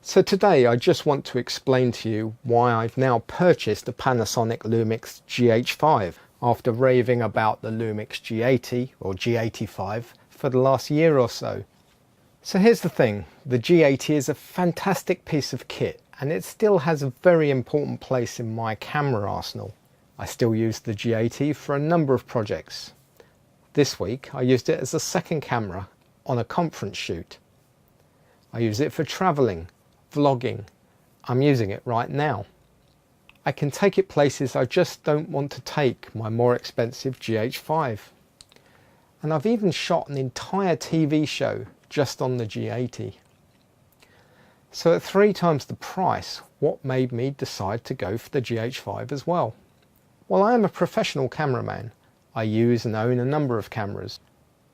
So today I just want to explain to you why I've now purchased the Panasonic Lumix GH5 after raving about the Lumix G80 or G85 for the last year or so. So here's the thing, the G80 is a fantastic piece of kit and it still has a very important place in my camera arsenal. I still use the G80 for a number of projects. This week I used it as a second camera on a conference shoot. I use it for travelling, vlogging. I'm using it right now. I can take it places I just don't want to take my more expensive GH5. And I've even shot an entire TV show just on the G80. So at 3 times the price, what made me decide to go for the GH5 as well? Well, I am a professional cameraman. I use and own a number of cameras.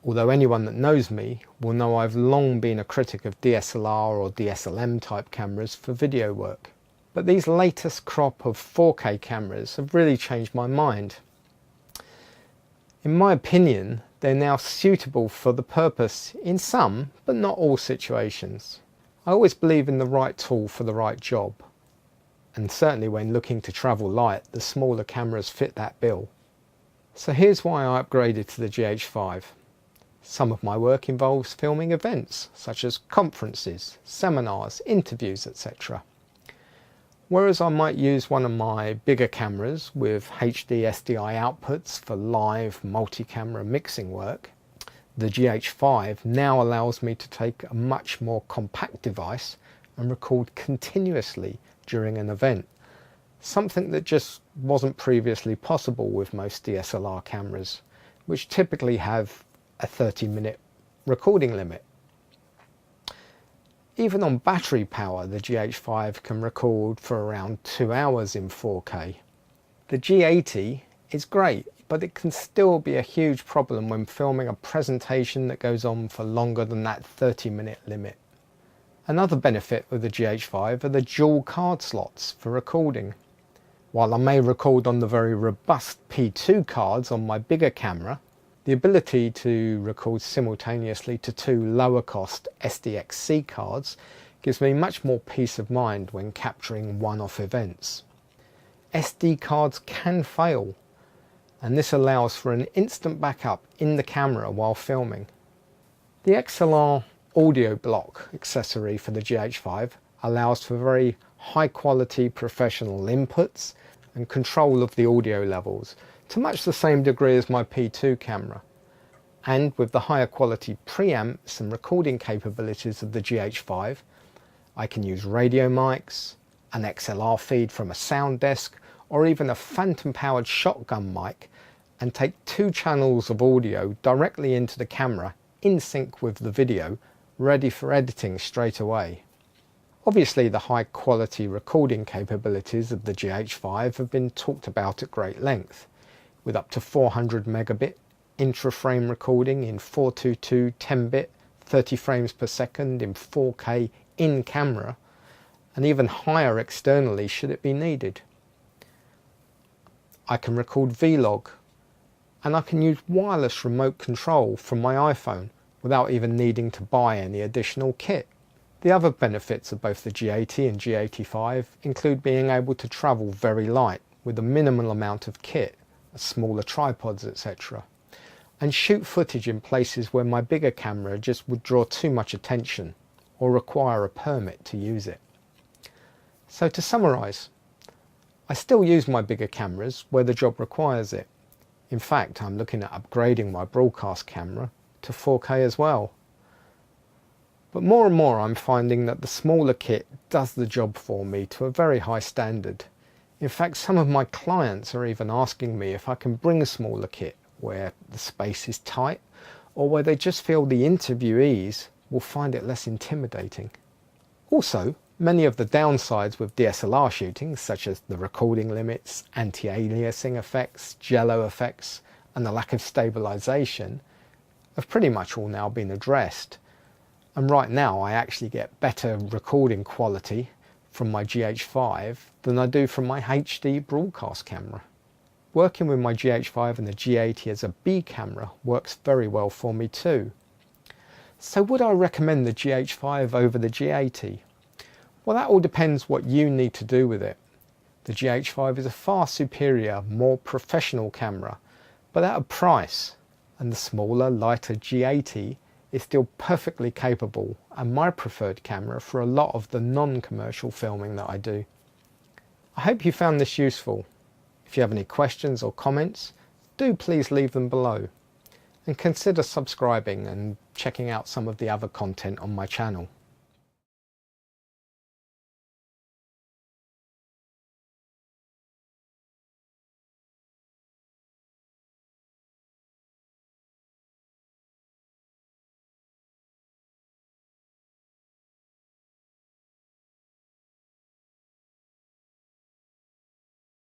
Although anyone that knows me will know I've long been a critic of DSLR or DSLM type cameras for video work. But these latest crop of 4K cameras have really changed my mind. In my opinion, they're now suitable for the purpose in some, but not all situations. I always believe in the right tool for the right job. And certainly when looking to travel light, the smaller cameras fit that bill. So here's why I upgraded to the GH5. Some of my work involves filming events such as conferences, seminars, interviews, etc. Whereas I might use one of my bigger cameras with HD SDI outputs for live multi-camera mixing work, the GH5 now allows me to take a much more compact device and record continuously during an event, something that just wasn't previously possible with most DSLR cameras, which typically have a 30-minute recording limit. Even on battery power, the GH5 can record for around 2 hours in 4K. The G80 is great, but it can still be a huge problem when filming a presentation that goes on for longer than that 30-minute limit. Another benefit of the GH5 are the dual card slots for recording. While I may record on the very robust P2 cards on my bigger camera, the ability to record simultaneously to 2 lower cost SDXC cards gives me much more peace of mind when capturing one-off events. SD cards can fail, and this allows for an instant backup in the camera while filming. The XLR audio block accessory for the GH5 allows for very high quality professional inputs and control of the audio levels to much the same degree as my P2 camera. And with the higher quality preamps and recording capabilities of the GH5, I can use radio mics, an XLR feed from a sound desk, or even a phantom powered shotgun mic and take 2 channels of audio directly into the camera in sync with the video, ready for editing straight away. Obviously the high quality recording capabilities of the GH5 have been talked about at great length, with up to 400 megabit intra-frame recording in 422 10-bit 30 frames per second in 4K in camera, and even higher externally should it be needed. I can record vlog, and I can use wireless remote control from my iPhone without even needing to buy any additional kit. The other benefits of both the G80 and G85 include being able to travel very light with a minimal amount of kit, smaller tripods, etc. and shoot footage in places where my bigger camera just would draw too much attention or require a permit to use it. So to summarise, I still use my bigger cameras where the job requires it. In fact, I'm looking at upgrading my broadcast camera to 4K as well. But more and more I'm finding that the smaller kit does the job for me to a very high standard. In fact, some of my clients are even asking me if I can bring a smaller kit where the space is tight, or where they just feel the interviewees will find it less intimidating. Also, many of the downsides with DSLR shooting, such as the recording limits, anti-aliasing effects, jello effects, and the lack of stabilization, have pretty much all now been addressed. And right now I actually get better recording quality from my GH5 than I do from my HD broadcast camera. Working with my GH5 and the G80 as a B camera works very well for me too. So would I recommend the GH5 over the G80? Well, that all depends what you need to do with it. The GH5 is a far superior, more professional camera, but at a price, and the smaller, lighter G80 is still perfectly capable and my preferred camera for a lot of the non-commercial filming that I do. I hope you found this useful. If you have any questions or comments, do please leave them below, and consider subscribing and checking out some of the other content on my channel.